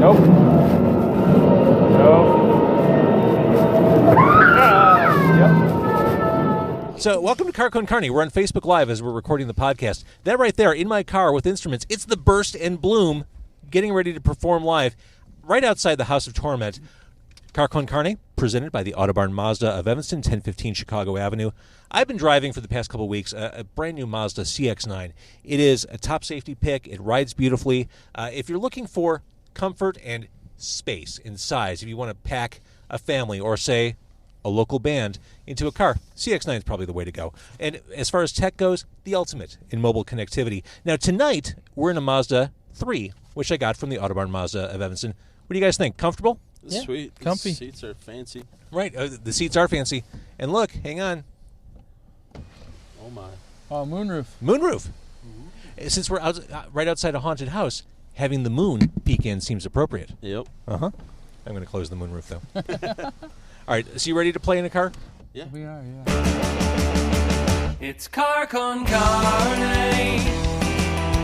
Nope. Yep. So, welcome to Car Con Carney. We're on Facebook Live as we're recording the podcast. That right there, in my car with instruments, it's the Burst and Bloom getting ready to perform live right outside the House of Torment. Car Con Carney, presented by the Autobarn Mazda of Evanston, 1015 Chicago Avenue. I've been driving for the past couple of weeks a brand new Mazda CX-9. It is a top safety pick. It rides beautifully. If you're looking for comfort and space in size, if you want to pack a family or, say, a local band into a car, CX-9 is probably the way to go. And as far as tech goes, the ultimate in mobile connectivity. Now, tonight, we're in a Mazda 3, which I got from the Autobarn Mazda of Evanston. What do you guys think? Comfortable? Yeah, sweet. Comfy. The seats are fancy. Right. The seats are fancy. And look, hang on. Oh, my. Oh, moonroof. Moonroof. Mm-hmm. Since we're right outside a haunted house, having the moon peek in seems appropriate. Yep. Uh-huh. I'm going to close the moonroof, though. All right. So you ready to play in a car? Yeah. We are, yeah. It's Car Con Carne.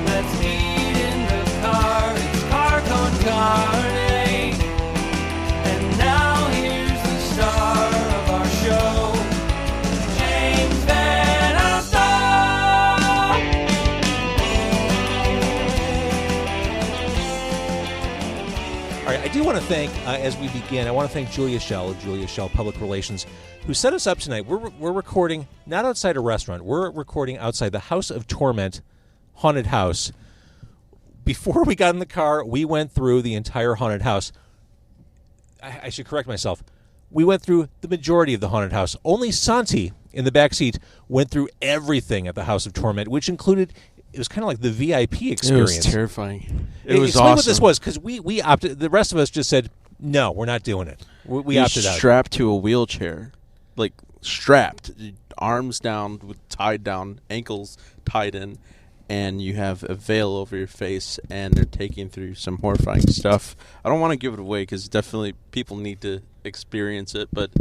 Let's eat in the car. It's Car Con Carne. And now here's the star of our show, James Van Alstyne. All right. I do want to thank, as we begin, I want to thank Julia Schell Public Relations, who set us up tonight. We're recording not outside a restaurant. We're recording outside the House of Torment haunted house. Before we got in the car, we went through the entire haunted house. I should correct myself. We went through the majority of the haunted house. Only Santi, in the back seat, went through everything at the House of Torment, which included, it was kind of like the VIP experience. It was terrifying. It was Explain awesome. what this was, because we opted. The rest of us just said, no, we're not doing it. We opted out. Strapped to a wheelchair. Like, strapped. Arms down, tied down, ankles tied in. And you have a veil over your face, and they're taking through some horrifying stuff. I don't want to give it away because definitely people need to experience it, but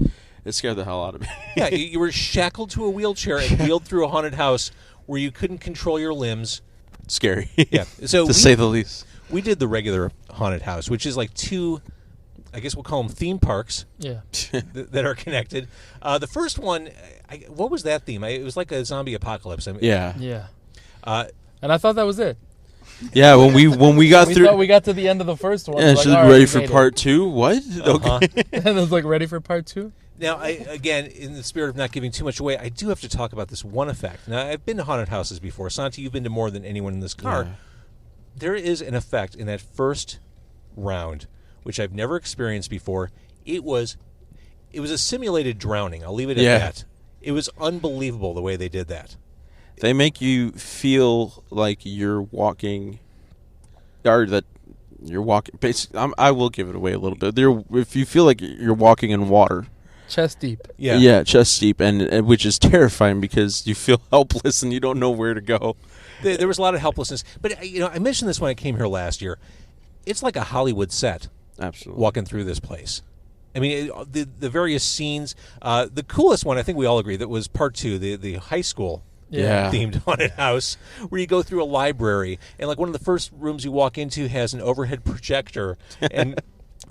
it scared the hell out of me. Yeah, you were shackled to a wheelchair and wheeled through a haunted house where you couldn't control your limbs. Scary. Yeah, so to say the least. We did the regular haunted house, which is like two, I guess we'll call them theme parks. Yeah. That are connected. The first one, what was that theme? It was like a zombie apocalypse. Yeah. And I thought that was it. Yeah, when we got through, thought we got to the end of the first one. Yeah, like, she's all right, ready we for made part 2. What? Uh-huh. Okay. And I was like, ready for part 2? Now, again, in the spirit of not giving too much away, I do have to talk about this one effect. Now, I've been to haunted houses before. Santi, you've been to more than anyone in this car. Yeah. There is an effect in that first round, which I've never experienced before. It was a simulated drowning. I'll leave it at that. It was unbelievable the way they did that. They make you feel like you're walking, or that you're walking. Basically, I will give it away a little bit. If you feel like you're walking in water, chest deep. Yeah, chest deep, and which is terrifying because you feel helpless and you don't know where to go. There was a lot of helplessness, but I mentioned this when I came here last year. It's like a Hollywood set. Absolutely, walking through this place. I mean, the various scenes. The coolest one, I think we all agree, that was part 2, the high school. Yeah. Themed haunted house where you go through a library and like one of the first rooms you walk into has an overhead projector and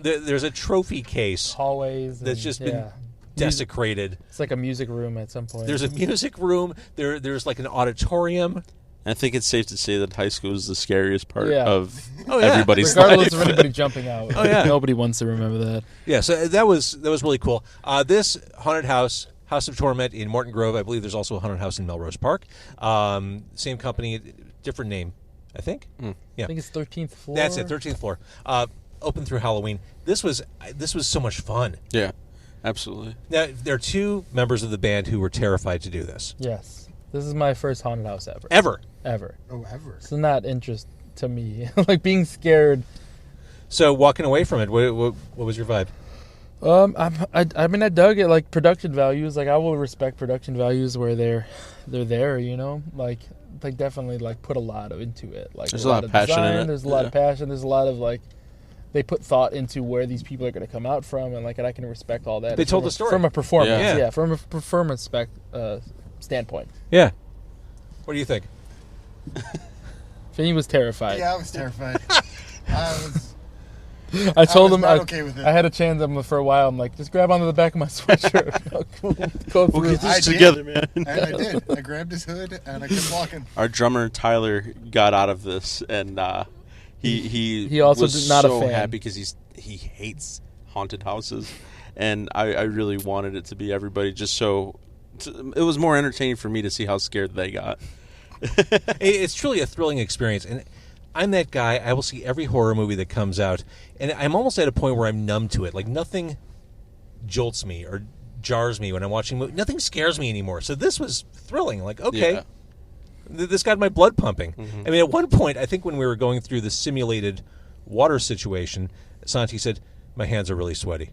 there's a trophy case hallways that's just been desecrated. It's like a music room at some point. There's a music room. There's like an auditorium. I think it's safe to say that high school is the scariest part of yeah. everybody's regardless life. of anybody jumping out. Oh yeah, nobody wants to remember that. Yeah, so that was really cool. This haunted house. House of Torment in Morton Grove. I believe there's also a haunted house in Melrose Park. Same company, different name, I think. Yeah, I think it's 13th floor. That's it, 13th floor. Open through Halloween. This was so much fun. Yeah, absolutely. Now there are 2 members of the band who were terrified to do this. Yes, this is my first haunted house ever. Ever. Oh, ever. It's not interest to me. Like being scared. So walking away from it, what was your vibe? I mean, I dug it. Like production values, like I will respect production values where they're there. You know, like definitely like put a lot into it. Like there's a lot of passion design, in it. There's a lot of passion. There's a lot of like they put thought into where these people are going to come out from, and I can respect all that. They told the story from a performance. Yeah. Yeah, from a performance standpoint. Yeah. What do you think? Finny was terrified. Yeah, I was terrified. I told him not okay with it. I had a chance of him for a while. I'm like, just grab onto the back of my sweatshirt. Go We'll through. get this I together, did. man. And I did. I grabbed his hood and I kept walking. Our drummer Tyler got out of this, and he also was not a so fan. happy because he hates haunted houses, and I really wanted it to be everybody just so it was more entertaining for me to see how scared they got. It's truly a thrilling experience, and I'm that guy. I will see every horror movie that comes out, and I'm almost at a point where I'm numb to it. Like, nothing jolts me or jars me when I'm watching movies. Nothing scares me anymore. So this was thrilling. Like, okay, Yeah. This got my blood pumping. Mm-hmm. I mean, at one point, I think when we were going through the simulated water situation, Santi said, "My hands are really sweaty."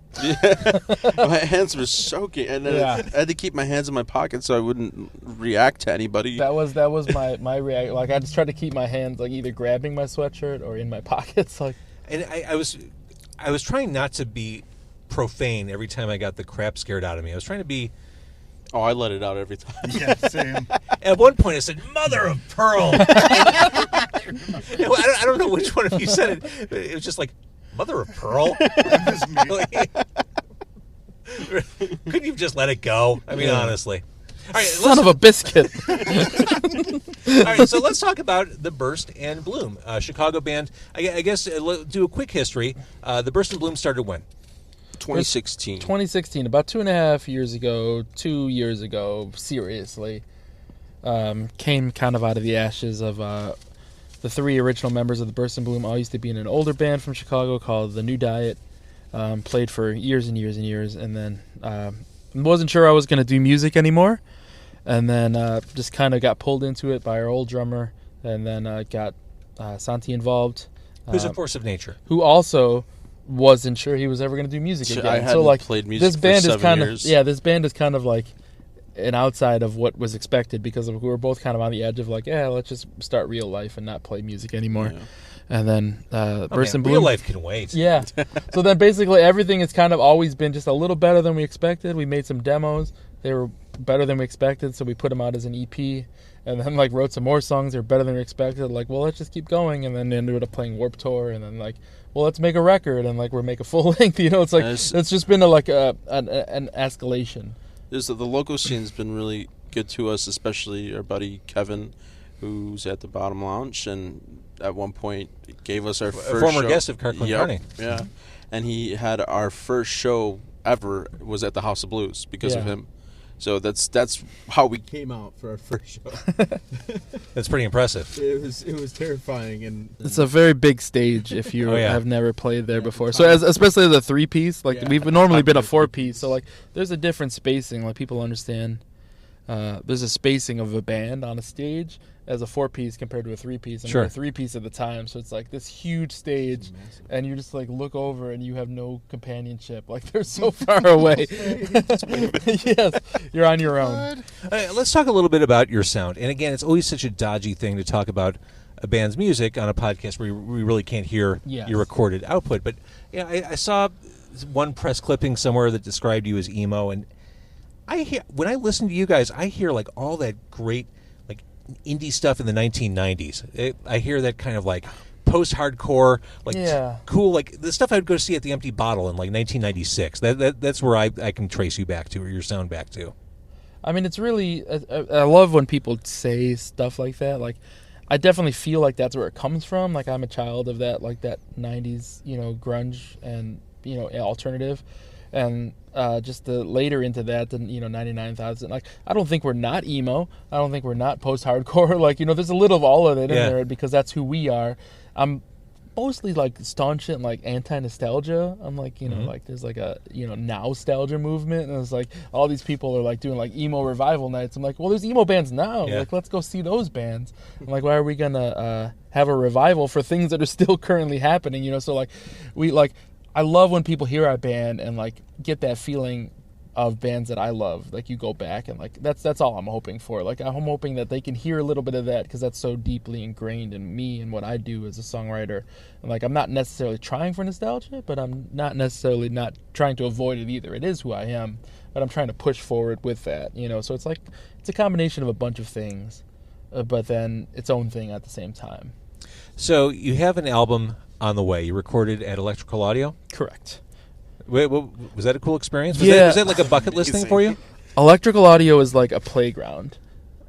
My hands were soaking, and then Yeah. I had to keep my hands in my pocket so I wouldn't react to anybody. That was my reaction. Like, I just tried to keep my hands like either grabbing my sweatshirt or in my pockets. Like, And I was trying not to be profane every time I got the crap scared out of me. I was trying to be. Oh, I let it out every time. Yeah, same. At one point, I said, "Mother of pearl." I don't know which one of you said it. It was just like, "Mother of pearl." It was me. Couldn't you just let it go? I mean, honestly. All right, son of a biscuit. all right, so let's talk about the Burst and Bloom, Chicago band. I guess do a quick history. The Burst and Bloom started when? 2016. 2016, about 2.5 years ago, 2 years ago, seriously, came kind of out of the ashes of the three original members of the Burst and Bloom. All used to be in an older band from Chicago called The New Diet. Played for years and years and years, and then wasn't sure I was going to do music anymore, and then just kind of got pulled into it by our old drummer, and then got Santi involved. Who's a force of nature? Who also wasn't sure he was ever going to do music So again. I hadn't so like played music this for band 7 is kind years. of this band is kind of like an outside of what was expected because we were both kind of on the edge of like, yeah, let's just start real life and not play music anymore. Yeah. And then Burst and Bloom. Real life can wait. Yeah. So then basically everything has kind of always been just a little better than we expected. We made some demos. They were better than we expected, so we put them out as an EP. And then like wrote some more songs. They're better than we expected. Like, well, let's just keep going. And then ended up playing Warped Tour. And then like, well, let's make a record and like we'll make a full length. You know, it's like it's just been an escalation. The local scene's been really good to us, especially our buddy Kevin, who's at the Bottom Lounge, and at one point gave us our first former show. guest of Kirkland Carney. Yeah, and he had our first show ever was at the House of Blues because of Yeah. him. So that's how we came out for our first show. That's pretty impressive. It was terrifying, and It's a very big stage if you Oh, yeah. have never played there before. So especially the 3-piece, like Yeah. we've normally been a 4-piece. So like there's a different spacing. Like people understand there's a spacing of a band on a stage as a 4-piece compared to a 3-piece. And Sure. we're a 3-piece at the time, so it's like this huge stage, and you just like look over and you have no companionship. Like they're so far away. Yes, you're on your own. Let's talk a little bit about your sound. And again, it's always such a dodgy thing to talk about a band's music on a podcast where we really can't hear Yes. your recorded output. But yeah, I saw one press clipping somewhere that described you as emo, and when I listen to you guys, I hear like all that great like indie stuff in the 1990s. I hear that kind of like post-hardcore, like Yeah. cool, like the stuff I'd go see at the Empty Bottle in like 1996. That's where I can trace you back to, or your sound back to. I mean, it's really I love when people say stuff like that. Like, I definitely feel like that's where it comes from. Like, I'm a child of that, like that 90s, grunge and, alternative. And just the later into that, the 99,000. Like, I don't think we're not emo. I don't think we're not post-hardcore. Like, there's a little of all of it in there because that's who we are. I'm mostly like staunch and like anti-nostalgia. I'm like, like there's like a nostalgia movement, and it's like all these people are like doing like emo revival nights. I'm like, well, there's emo bands now. Yeah. Like, let's go see those bands. I'm like, why are we gonna have a revival for things that are still currently happening? So like, I love when people hear our band and like get that feeling of bands that I love. Like, you go back and like that's all I'm hoping for. Like, I'm hoping that they can hear a little bit of that because that's so deeply ingrained in me and what I do as a songwriter. And like, I'm not necessarily trying for nostalgia, but I'm not necessarily not trying to avoid it either. It is who I am, but I'm trying to push forward with that. So it's like it's a combination of a bunch of things, but then its own thing at the same time. So you have an album on the way. You recorded at Electrical Audio. Correct. Wait, was that a cool experience? Yeah. Was that like a bucket list thing for you? Electrical Audio is like a playground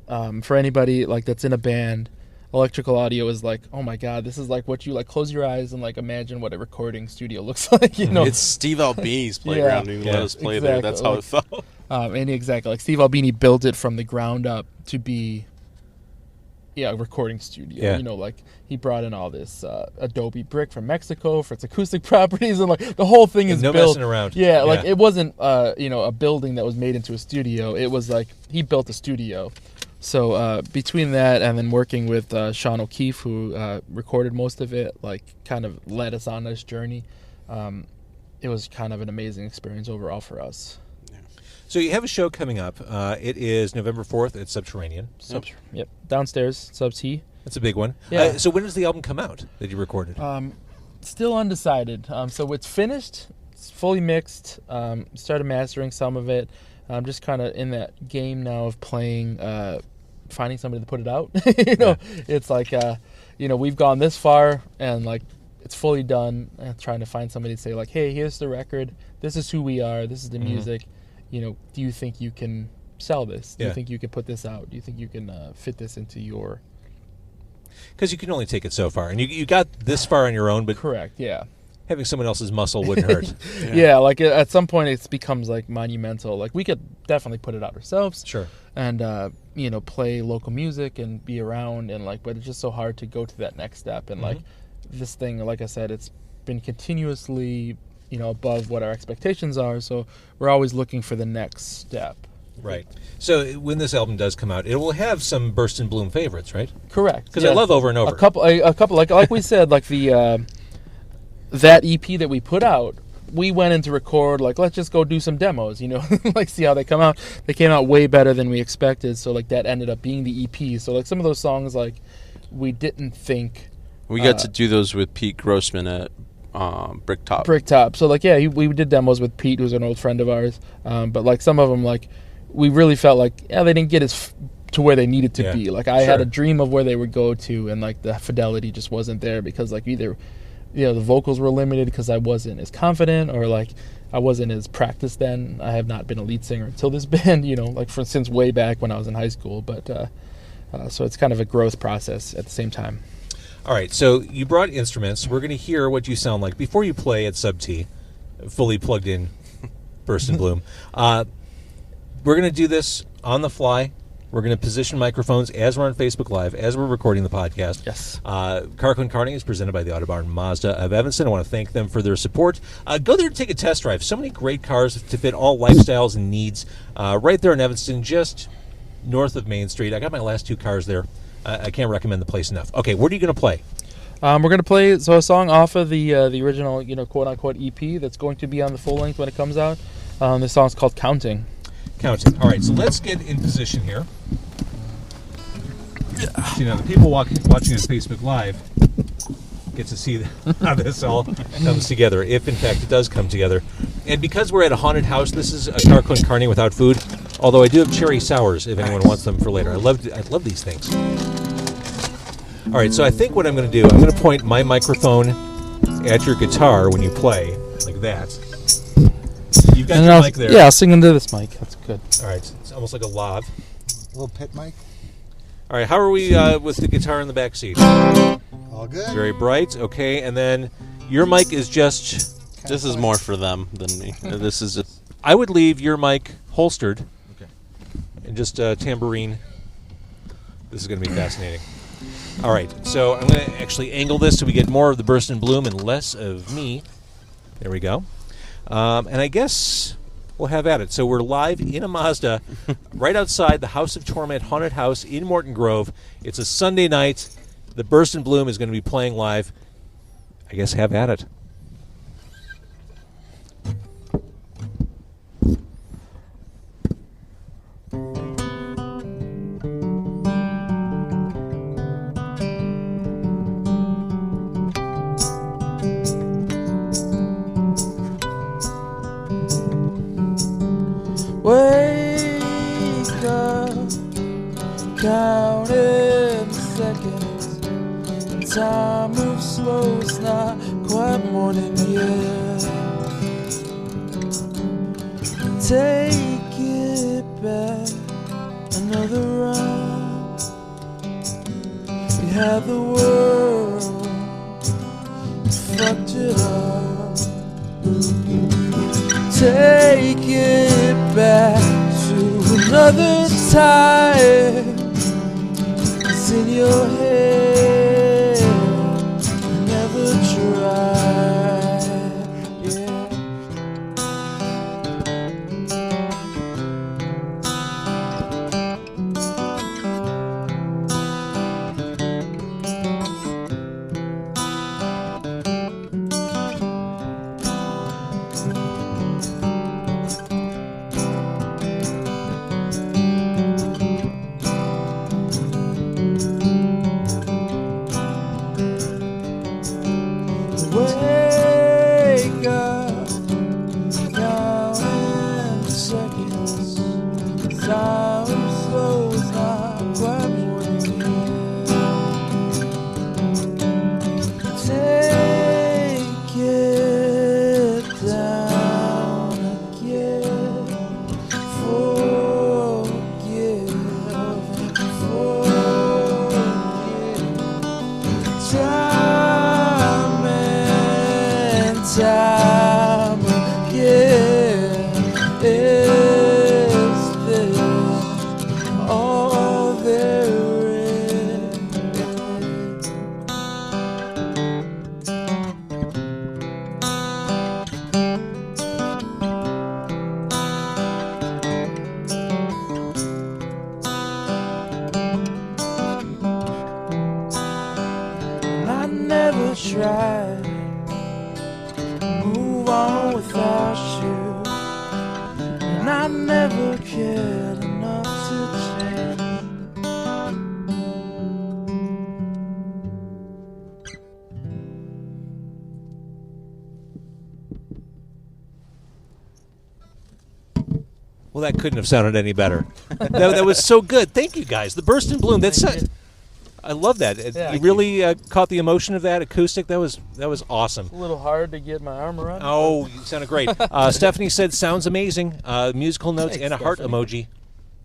for anybody like that's in a band. Electrical Audio is like, oh my god, this is like what you like. Close your eyes and like imagine what a recording studio looks like. You know, It's Steve Albini's playground. Yeah. He let us play there. That's how it felt. And exactly, like Steve Albini built it from the ground up to be, a recording studio. Yeah. You know, like he brought in all this Adobe brick from Mexico for its acoustic properties, and like the whole thing is no built. messing around. Yeah, like it wasn't a building that was made into a studio. It was like he built a studio. So between that and then working with Sean O'Keefe, who recorded most of it, like kind of led us on this journey. It was kind of an amazing experience overall for us. So you have a show coming up. It is November 4th at Subterranean. Yep. Downstairs, Sub T. That's a big one. Yeah. So when does the album come out that you recorded? Still undecided. So it's finished. It's fully mixed. Started mastering some of it. I'm just kind of in that game now of playing, finding somebody to put it out. It's like, we've gone this far and like it's fully done. And trying to find somebody to say like, hey, here's the record. This is who we are. This is the music. Do you think you can sell this? Do you think you can put this out? Do you think you can fit this into your... Because you can only take it so far. And you got this far on your own, but Correct, yeah. having someone else's muscle wouldn't hurt. Yeah, like at some point it becomes like monumental. Like we could definitely put it out ourselves. Sure. And, play local music and be around. And like, but it's just so hard to go to that next step. And like this thing, like I said, it's been continuously... above what our expectations are, so we're always looking for the next step. Right. So when this album does come out, it will have some Burst and Bloom favorites, right? Correct. Because I love Over and Over. A couple, like we said, like the that EP that we put out, we went in to record, like, let's just go do some demos, like see how they come out. They came out way better than we expected, so like that ended up being the EP. So like some of those songs, like we didn't think. We got to do those with Pete Grossman at Bricktop. So like we did demos with Pete, who's an old friend of ours, but like some of them, like we really felt like they didn't get to where they needed to be. Like I had a dream of where they would go to, and like the fidelity just wasn't there because like either the vocals were limited because I wasn't as confident, or like I wasn't as practiced then. I have not been a lead singer until this band, like since way back when I was in high school, but so it's kind of a growth process at the same time. All right, so you brought instruments. We're going to hear what you sound like before you play at Sub T, fully plugged in Burst and Bloom. We're going to do this on the fly. We're going to position microphones as we're on Facebook Live, as we're recording the podcast. Yes. Carco & Carney is presented by the Autobarn Mazda of Evanston. I want to thank them for their support. Go there and take a test drive. So many great cars to fit all lifestyles and needs. Right there in Evanston, just north of Main Street. I got my last two cars there. I can't recommend the place enough. Okay, what are you going to play? We're going to play a song off of the original, quote-unquote EP that's going to be on the full length when it comes out. This song's called Counting. Counting. All right, so let's get in position here. The people watching on Facebook Live get to see how this all comes together, if in fact it does come together. And because we're at a haunted house, this is a Carco & Carney without food, although I do have cherry sours if anyone wants them for later. I love these things. All right, so I think what I'm going to do, I'm going to point my microphone at your guitar when you play, like that. You've got your mic there. Yeah, I'll sing into this mic. That's good. All right, it's almost like a lav. Little pit mic. All right, how are we with the guitar in the back seat? All good. Very bright, okay. And then your mic is just... This is more for them than me. This is just... I would leave your mic holstered. Okay. And just tambourine. This is going to be fascinating. All right, so I'm going to actually angle this so we get more of the Burst and Bloom and less of me. There we go. And I guess we'll have at it. So we're live in a Mazda right outside the House of Torment haunted house in Morton Grove. It's a Sunday night. The Burst and Bloom is going to be playing live. I guess have at it. Wake up, counting seconds. Time moves slow, it's not morning yet. Take it back another round. We had the world, fucked it up. Take it back to another time. It's in your head, never tried, yeah. Wake up now in seconds. Time slows not quite waiting. Take it down again. Forgive. Time again. Is this all there is? I never tried move on without you, and I never cared enough to change. Well, that couldn't have sounded any better. that was so good. Thank you, guys. The Burst and Bloom. That's I love that. You really caught the emotion of that acoustic. That was awesome. A little hard to get my arm around. Oh, you sounded great. Stephanie said, "Sounds amazing." Musical notes. Thanks, and a heart emoji.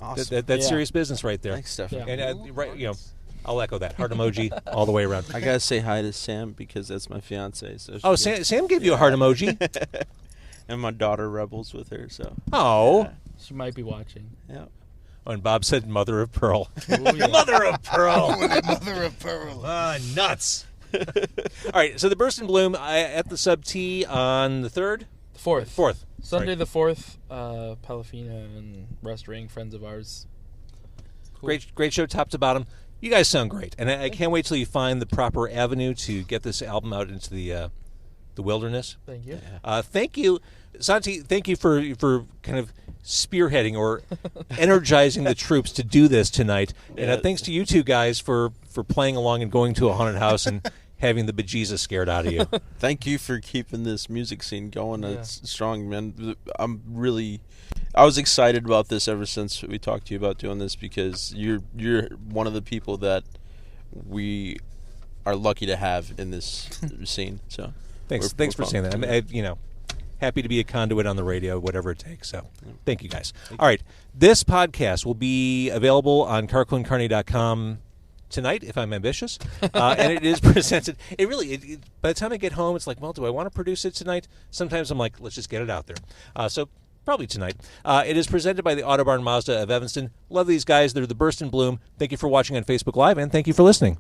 Awesome. That's serious business right there. Thanks, Stephanie. Yeah. And I'll echo that heart emoji all the way around. I gotta say hi to Sam because that's my fiance. So Oh, Sam gave you a heart emoji. and my daughter Rebels with her. So Oh. She might be watching. yeah. Oh, and Bob said, "Mother of Pearl." Oh, yeah. Mother of Pearl. Mother of pearl. Nuts. All right, so the Burst and Bloom at the Sub T on the 3rd? The 4th. 4th. Sunday Sorry. the 4th, Palafina and Rust Ring, friends of ours. Cool. Great show, top to bottom. You guys sound great, and I can't wait till you find the proper avenue to get this album out into the wilderness. Thank you. Thank you, Santi. Thank you for kind of spearheading or energizing the troops to do this tonight. And thanks to you two guys for playing along and going to a haunted house and having the bejesus scared out of you. Thank you for keeping this music scene going. Yeah. It's strong, man. I was excited about this ever since we talked to you about doing this because you're one of the people that we are lucky to have in this scene. So Thanks for saying that. I'm happy to be a conduit on the radio, whatever it takes. So thank you guys. All right, this podcast will be available on carcoandcarney.com tonight, if I'm ambitious. And it is presented. By the time I get home, it's like, well, do I want to produce it tonight? Sometimes I'm like, let's just get it out there. So probably tonight. It is presented by the Autobarn Mazda of Evanston. Love these guys. They're the Burst and Bloom. Thank you for watching on Facebook Live, and thank you for listening.